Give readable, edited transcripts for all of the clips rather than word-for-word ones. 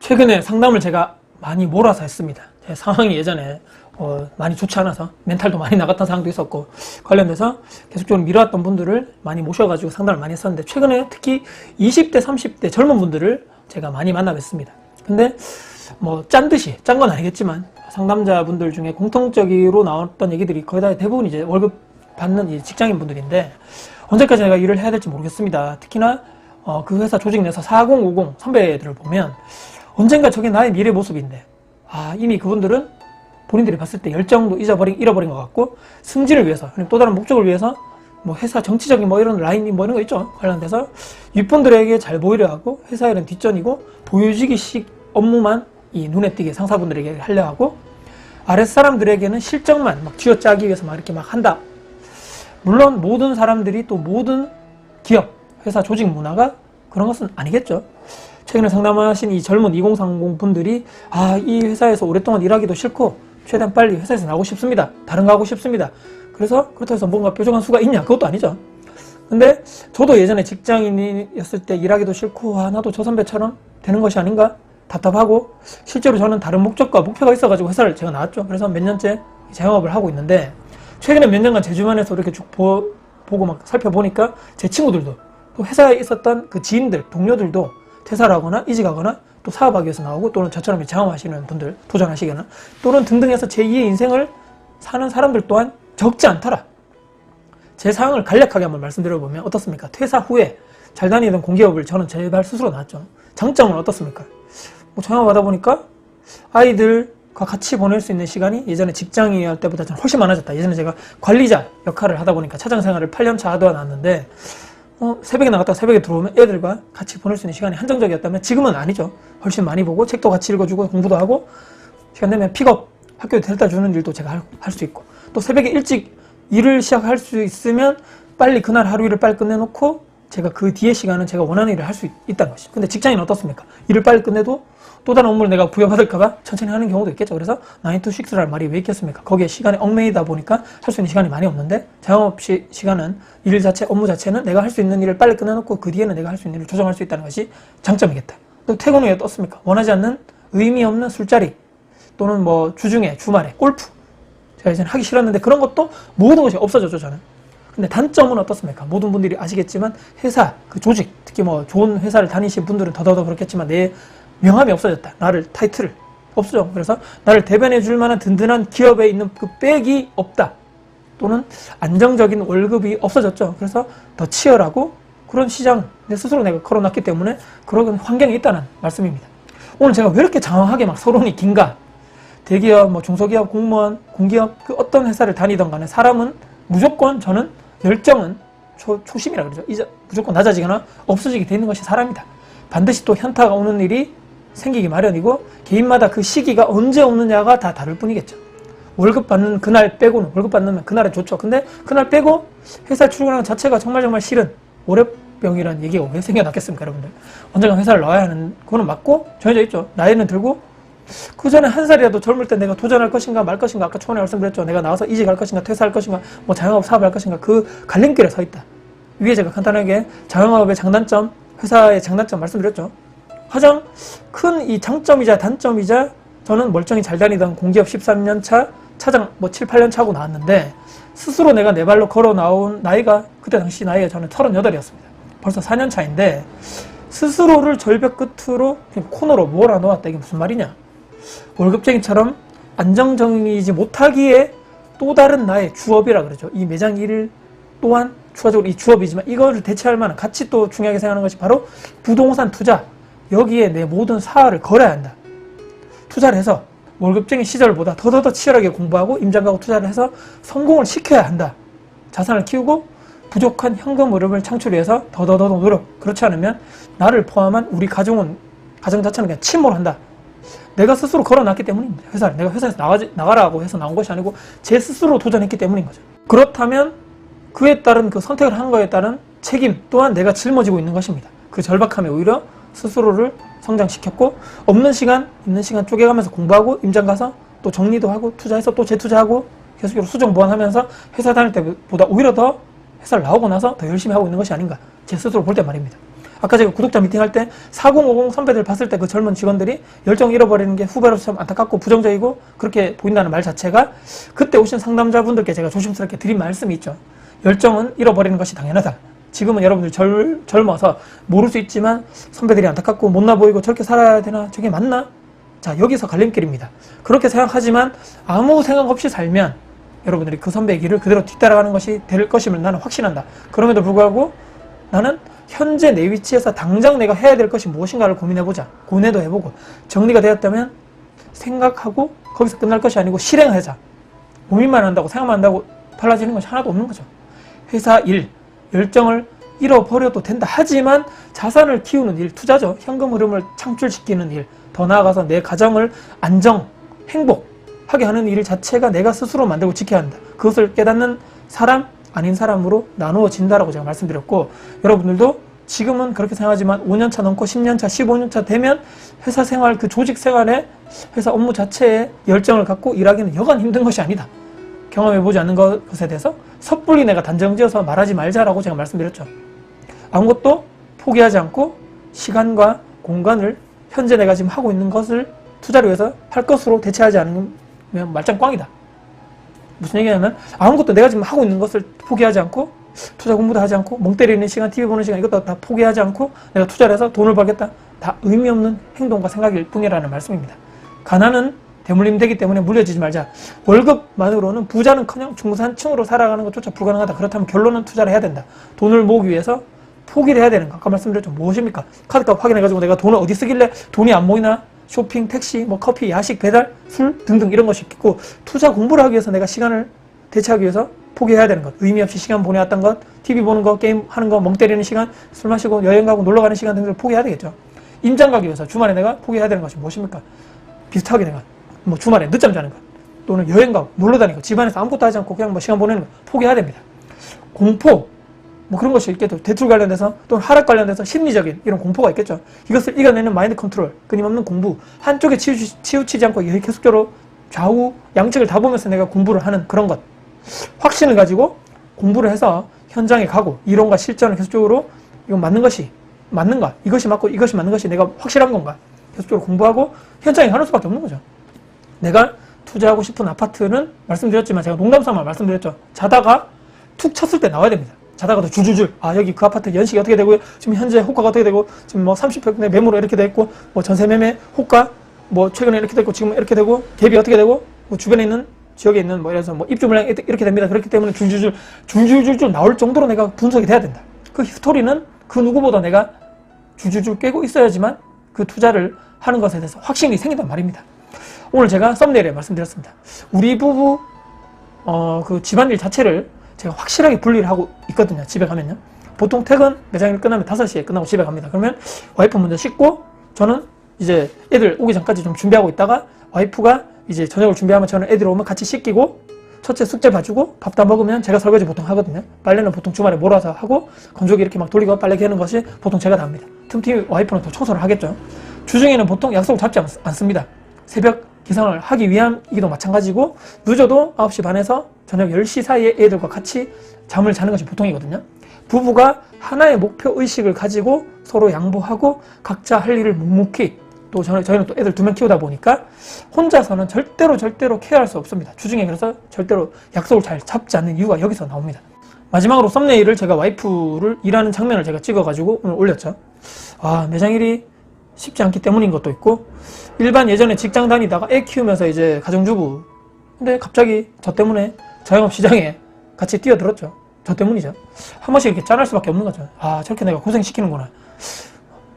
최근에 상담을 제가 많이 몰아서 했습니다. 제 상황이 예전에 많이 좋지 않아서 멘탈도 많이 나갔던 상황도 있었고, 관련돼서 계속적으로 미뤄왔던 분들을 많이 모셔가지고 상담을 많이 했었는데, 최근에 특히 20대 30대 젊은 분들을 제가 많이 만나 뵀습니다. 근데 뭐 짠 건 아니겠지만 상담자분들 중에 공통적으로 나왔던 얘기들이 거의 다 대부분 이제 월급 받는 이제 직장인 분들인데, 언제까지 내가 일을 해야 될지 모르겠습니다. 특히나 그 회사 조직 내에서 4050 선배들을 보면 언젠가 저게 나의 미래 모습인데, 이미 그분들은 본인들이 봤을 때 열정도 잃어버린 것 같고, 승진을 위해서, 또 다른 목적을 위해서 뭐 회사 정치적인 뭐 이런 라인이 뭐 이런 거 있죠. 관련돼서 윗분들에게 잘 보이려 하고, 회사 일은 뒷전이고 보여주기식 업무만 이 눈에 띄게 상사분들에게 하려 하고, 아랫사람들에게는 실적만 막 쥐어짜기 위해서 막 이렇게 막 한다. 물론 모든 사람들이 또 모든 기업, 회사 조직 문화가 그런 것은 아니겠죠. 최근에 상담하신 이 젊은 2030 분들이 이 회사에서 오랫동안 일하기도 싫고 최대한 빨리 회사에서 나오고 싶습니다. 다른 거 하고 싶습니다. 그래서 그렇다고 해서 뭔가 뾰족한 수가 있냐? 그것도 아니죠. 근데 저도 예전에 직장인이었을 때 일하기도 싫고 나도 저 선배처럼 되는 것이 아닌가? 답답하고, 실제로 저는 다른 목적과 목표가 있어가지고 회사를 제가 나왔죠. 그래서 몇 년째 자영업을 하고 있는데, 최근에 몇 년간 제 주변에서 이렇게 쭉 보고 막 살펴보니까 제 친구들도, 또 회사에 있었던 그 지인들, 동료들도 퇴사를 하거나 이직하거나 또 사업하기 위해서 나오고, 또는 저처럼 자영업하시는 분들 도전하시거나 또는 등등해서 제2의 인생을 사는 사람들 또한 적지 않더라. 제 상황을 간략하게 한번 말씀드려보면 어떻습니까? 퇴사 후에 잘 다니던 공기업을 저는 제발 스스로 나왔죠. 장점은 어떻습니까? 자영업하다 보니까 아이들과 같이 보낼 수 있는 시간이 예전에 직장인 할 때보다 좀 훨씬 많아졌다. 예전에 제가 관리자 역할을 하다 보니까 차장 생활을 8년차 하다 놨는데, 새벽에 나갔다가 새벽에 들어오면 애들과 같이 보낼 수 있는 시간이 한정적이었다면 지금은 아니죠. 훨씬 많이 보고 책도 같이 읽어주고 공부도 하고, 시간 되면 픽업, 학교에 데려다 주는 일도 제가 할 수 있고, 또 새벽에 일찍 일을 시작할 수 있으면 빨리 그날 하루 일을 빨리 끝내놓고 제가 그 뒤에 시간은 제가 원하는 일을 할 수 있다는 것이죠. 근데 직장인은 어떻습니까? 일을 빨리 끝내도 또 다른 업무를 내가 부여받을까봐 천천히 하는 경우도 있겠죠. 그래서 9 to 6라는 말이 왜 있겠습니까? 거기에 시간이 얽매이다 보니까 할 수 있는 시간이 많이 없는데, 자영업 시간은 일 자체, 업무 자체는 내가 할 수 있는 일을 빨리 끝내놓고 그 뒤에는 내가 할 수 있는 일을 조정할 수 있다는 것이 장점이겠다. 또 퇴근 후에 어떻습니까? 원하지 않는 의미 없는 술자리, 또는 뭐 주중에, 주말에 골프, 제가 이제는 하기 싫었는데 그런 것도 모든 것이 없어졌죠, 저는. 근데 단점은 어떻습니까? 모든 분들이 아시겠지만 회사, 그 조직, 특히 뭐 좋은 회사를 다니신 분들은 더더더 그렇겠지만 내 명함이 없어졌다. 나를, 타이틀을 없어져. 그래서 나를 대변해 줄 만한 든든한 기업에 있는 그 백이 없다. 또는 안정적인 월급이 없어졌죠. 그래서 더 치열하고 그런 시장, 내 스스로 내가 걸어놨기 때문에 그런 환경이 있다는 말씀입니다. 오늘 제가 왜 이렇게 장황하게 막 서론이 긴가? 대기업, 뭐 중소기업, 공무원, 공기업, 그 어떤 회사를 다니던 간에 사람은 무조건, 저는 열정은 초심이라 그러죠. 이제 무조건 낮아지거나 없어지게 되는 것이 사람이다. 반드시 또 현타가 오는 일이 생기기 마련이고, 개인마다 그 시기가 언제 오느냐가 다 다를 뿐이겠죠. 월급 받는 그날 빼고는, 월급 받는 그날은 좋죠. 근데 그날 빼고 회사 출근하는 자체가 정말 싫은 월요병이라는 얘기가 왜 생겨났겠습니까, 여러분들? 언젠가 회사를 나와야 하는, 그거는 맞고 정해져 있죠. 나이는 들고, 그 전에 한 살이라도 젊을 때 내가 도전할 것인가 말 것인가, 아까 초반에 말씀드렸죠. 내가 나와서 이직할 것인가, 퇴사할 것인가, 뭐 자영업 사업을 할 것인가, 그 갈림길에 서 있다. 위에 제가 간단하게 자영업의 장단점, 회사의 장단점 말씀드렸죠. 가장 큰 이 장점이자 단점이자, 저는 멀쩡히 잘 다니던 공기업 13년 차, 차장 뭐 7, 8년 차고 나왔는데, 스스로 내가 내 발로 걸어 나온 나이가, 그때 당시 나이가 저는 38이었습니다. 벌써 4년 차인데 스스로를 절벽 끝으로 그냥 코너로 몰아놓았다. 이게 무슨 말이냐? 월급쟁이처럼 안정적이지 못하기에 또 다른 나의 주업이라 그러죠. 이 매장 일 또한 추가적으로 이 주업이지만, 이거를 대체할 만한, 같이 또 중요하게 생각하는 것이 바로 부동산 투자. 여기에 내 모든 사활을 걸어야 한다. 투자를 해서 월급쟁이 시절보다 더더더 치열하게 공부하고 임장 가고 투자를 해서 성공을 시켜야 한다. 자산을 키우고 부족한 현금 흐름을 창출해서 더더더 노력. 그렇지 않으면 나를 포함한 우리 가정 자체는 그냥 침몰한다. 내가 스스로 걸어놨기 때문입니다. 회사를. 내가 회사에서 나가라고 해서 나온 것이 아니고 제 스스로 도전했기 때문인 거죠. 그렇다면 그에 따른, 그 선택을 한 거에 따른 책임 또한 내가 짊어지고 있는 것입니다. 그 절박함에 오히려 스스로를 성장시켰고, 없는 시간, 있는 시간 쪼개가면서 공부하고, 임장 가서 또 정리도 하고, 투자해서 또 재투자하고, 계속적으로 수정 보완하면서 회사 다닐 때보다 오히려 더 회사를 나오고 나서 더 열심히 하고 있는 것이 아닌가, 제 스스로 볼 때 말입니다. 아까 제가 구독자 미팅할 때 4050 선배들 봤을 때 그 젊은 직원들이 열정 잃어버리는 게 후배로서 참 안타깝고 부정적이고 그렇게 보인다는 말 자체가 그때 오신 상담자분들께 제가 조심스럽게 드린 말씀이 있죠. 열정은 잃어버리는 것이 당연하다. 지금은 여러분들 젊어서 모를 수 있지만 선배들이 안타깝고 못나 보이고 저렇게 살아야 되나? 저게 맞나? 자, 여기서 갈림길입니다. 그렇게 생각하지만 아무 생각 없이 살면 여러분들이 그 선배의 길을 그대로 뒤따라가는 것이 될 것임을 나는 확신한다. 그럼에도 불구하고 나는 현재 내 위치에서 당장 내가 해야 될 것이 무엇인가를 고민해보자. 고뇌도 해보고 정리가 되었다면 생각하고 거기서 끝날 것이 아니고 실행하자. 고민만 한다고 생각만 한다고 달라지는 것이 하나도 없는 거죠. 회사 일, 열정을 잃어버려도 된다. 하지만 자산을 키우는 일, 투자죠. 현금 흐름을 창출시키는 일, 더 나아가서 내 가정을 안정, 행복하게 하는 일 자체가 내가 스스로 만들고 지켜야 한다. 그것을 깨닫는 사람, 아닌 사람으로 나누어진다라고 제가 말씀드렸고, 여러분들도 지금은 그렇게 생각하지만 5년차 넘고 10년차, 15년차 되면 회사 생활, 그 조직 생활에 회사 업무 자체에 열정을 갖고 일하기는 여간 힘든 것이 아니다. 경험해보지 않는 것에 대해서 섣불리 내가 단정지어서 말하지 말자라고 제가 말씀드렸죠. 아무것도 포기하지 않고 시간과 공간을 현재 내가 지금 하고 있는 것을 투자를 위해서 할 것으로 대체하지 않으면 말짱 꽝이다. 무슨 얘기냐면 아무것도 내가 지금 하고 있는 것을 포기하지 않고 투자 공부도 하지 않고 멍 때리는 시간, TV 보는 시간 이것도 다 포기하지 않고 내가 투자를 해서 돈을 벌겠다. 다 의미 없는 행동과 생각일 뿐이라는 말씀입니다. 가난은 대물림 되기 때문에 물려지지 말자. 월급만으로는 부자는커녕 중산층으로 살아가는 것조차 불가능하다. 그렇다면 결론은 투자를 해야 된다. 돈을 모으기 위해서 포기를 해야 되는 거. 아까 말씀드렸죠. 무엇입니까? 카드값 확인해가지고 내가 돈을 어디 쓰길래 돈이 안 모이나? 쇼핑, 택시, 뭐 커피, 야식, 배달, 술 등등 이런 것이 있고 투자 공부를 하기 위해서 내가 시간을 대체하기 위해서 포기해야 되는 것. 의미 없이 시간 보내왔던 것, TV 보는 거, 게임 하는 거, 멍 때리는 시간, 술 마시고 여행 가고 놀러 가는 시간 등을 포기해야 되겠죠. 임장 가기 위해서 주말에 내가 포기해야 되는 것이 무엇입니까? 비슷하게 내가 뭐 주말에 늦잠 자는 것 또는 여행 가고 놀러 다니고 집안에서 아무것도 하지 않고 그냥 뭐 시간 보내는 거 포기해야 됩니다. 공포 뭐 그런 것이 있겠죠. 대출 관련돼서 또는 하락 관련돼서 심리적인 이런 공포가 있겠죠. 이것을 이겨내는 마인드 컨트롤, 끊임없는 공부, 한쪽에 치우치지 않고 계속적으로 좌우 양측을 다 보면서 내가 공부를 하는 그런 것, 확신을 가지고 공부를 해서 현장에 가고 이론과 실전을 계속적으로 이거 맞는 것이 맞는가, 이것이 맞고 이것이 맞는 것이 내가 확실한 건가 계속적으로 공부하고 현장에 가는 수밖에 없는 거죠. 내가 투자하고 싶은 아파트는 말씀드렸지만 제가 농담삼아 말씀드렸죠. 자다가 툭 쳤을 때 나와야 됩니다. 자다가도 줄줄줄 여기 그 아파트 연식이 어떻게 되고 지금 현재 호가가 어떻게 되고 지금 뭐 30평대 매물로 이렇게 돼 있고 뭐 전세 매매 호가 뭐 최근에 이렇게 됐고 지금 이렇게 되고 갭이 어떻게 되고 뭐 주변에 있는 지역에 있는 뭐 예를 들어서 뭐 입주 물량이 이렇게 됩니다. 그렇기 때문에 줄줄줄 나올 정도로 내가 분석이 돼야 된다. 그 스토리는 그 누구보다 내가 줄줄줄 깨고 있어야지만 그 투자를 하는 것에 대해서 확신이 생긴단 말입니다. 오늘 제가 썸네일에 말씀드렸습니다. 우리 부부 그 집안일 자체를 제가 확실하게 분리를 하고 있거든요. 집에 가면요. 보통 퇴근 매장일 끝나면 5시에 끝나고 집에 갑니다. 그러면 와이프 먼저 씻고 저는 이제 애들 오기 전까지 좀 준비하고 있다가 와이프가 이제 저녁을 준비하면 저는 애들 오면 같이 씻기고 첫째 숙제 봐주고 밥 다 먹으면 제가 설거지 보통 하거든요. 빨래는 보통 주말에 몰아서 하고 건조기 이렇게 막 돌리고 빨래 개는 것이 보통 제가 다 합니다. 틈틈이 와이프는 또 청소를 하겠죠. 주중에는 보통 약속을 잡지 않습니다. 새벽 기상을 하기 위함이기도 마찬가지고 늦어도 9시 반에서 저녁 10시 사이에 애들과 같이 잠을 자는 것이 보통이거든요. 부부가 하나의 목표 의식을 가지고 서로 양보하고 각자 할 일을 묵묵히 또 저희는 또 애들 2명 키우다 보니까 혼자서는 절대로 케어할 수 없습니다. 주중에 그래서 절대로 약속을 잘 잡지 않는 이유가 여기서 나옵니다. 마지막으로 썸네일을 제가 와이프를 일하는 장면을 제가 찍어가지고 오늘 올렸죠. 매장일이 쉽지 않기 때문인 것도 있고 일반 예전에 직장 다니다가 애 키우면서 이제 가정주부 근데 갑자기 저 때문에 자영업시장에 같이 뛰어들었죠. 저 때문이죠. 한 번씩 이렇게 짠할 수밖에 없는 거죠. 저렇게 내가 고생시키는구나.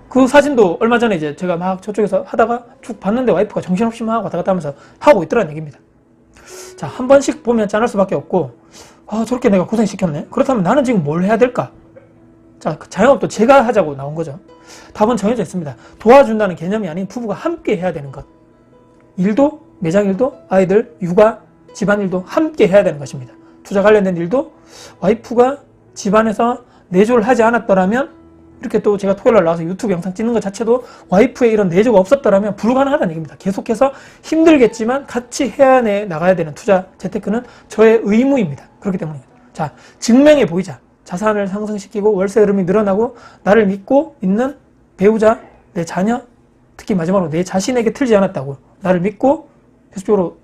그 사진도 얼마 전에 이제 제가 막 저쪽에서 하다가 쭉 봤는데 와이프가 정신없이 막 왔다 갔다 하면서 하고 있더라는 얘기입니다. 자, 한 번씩 보면 짠할 수밖에 없고 저렇게 내가 고생시켰네. 그렇다면 나는 지금 뭘 해야 될까? 자, 자영업도 제가 하자고 나온 거죠. 답은 정해져 있습니다. 도와준다는 개념이 아닌 부부가 함께 해야 되는 것. 일도, 매장 일도, 아이들, 육아, 집안일도 함께 해야 되는 것입니다. 투자 관련된 일도 와이프가 집안에서 내조를 하지 않았더라면 이렇게 또 제가 토요일날 나와서 유튜브 영상 찍는 것 자체도 와이프의 이런 내조가 없었더라면 불가능하다는 얘기입니다. 계속해서 힘들겠지만 같이 해야 나가야 되는 투자 재테크는 저의 의무입니다. 그렇기 때문에 자, 증명해 보이자. 자산을 상승시키고 월세 흐름이 늘어나고 나를 믿고 있는 배우자, 내 자녀, 특히 마지막으로 내 자신에게 틀지 않았다고. 나를 믿고 계속적으로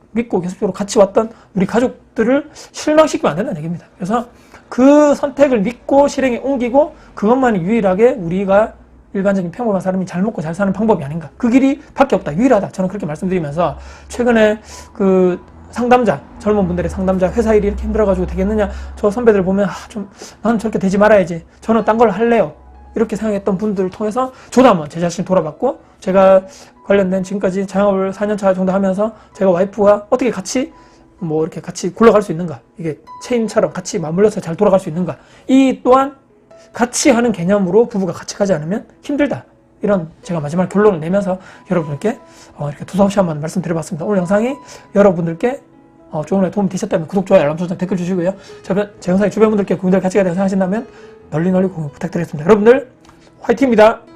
같이 왔던 우리 가족들을 실망시키면 안 된다는 얘기입니다. 그래서 그 선택을 믿고 실행에 옮기고 그것만이 유일하게 우리가 일반적인 평범한 사람이 잘 먹고 잘 사는 방법이 아닌가. 그 길이 밖에 없다. 유일하다. 저는 그렇게 말씀드리면서 최근에 그 상담자, 젊은 분들의 상담자, 회사 일이 이렇게 힘들어가지고 되겠느냐. 저 선배들 보면 나는 저렇게 되지 말아야지. 저는 딴 걸 할래요. 이렇게 생각했던 분들을 통해서 저도 한번 제 자신을 돌아봤고, 제가 관련된 지금까지 자영업을 4년차 정도 하면서 제가 와이프와 어떻게 같이 이렇게 같이 굴러갈 수 있는가, 이게 체인처럼 같이 맞물려서 잘 돌아갈 수 있는가, 이 또한 같이 하는 개념으로 부부가 같이 가지 않으면 힘들다. 이런 제가 마지막 결론을 내면서 여러분께 이렇게 두서없이 한번 말씀드려봤습니다. 오늘 영상이 여러분들께 조금이라도 도움이 되셨다면 구독, 좋아요, 알람 설정, 댓글 주시고요. 제 영상이 주변 분들께 고민될 가치가 되고 생각하신다면 널리 공유 부탁드리겠습니다. 여러분들 화이팅입니다.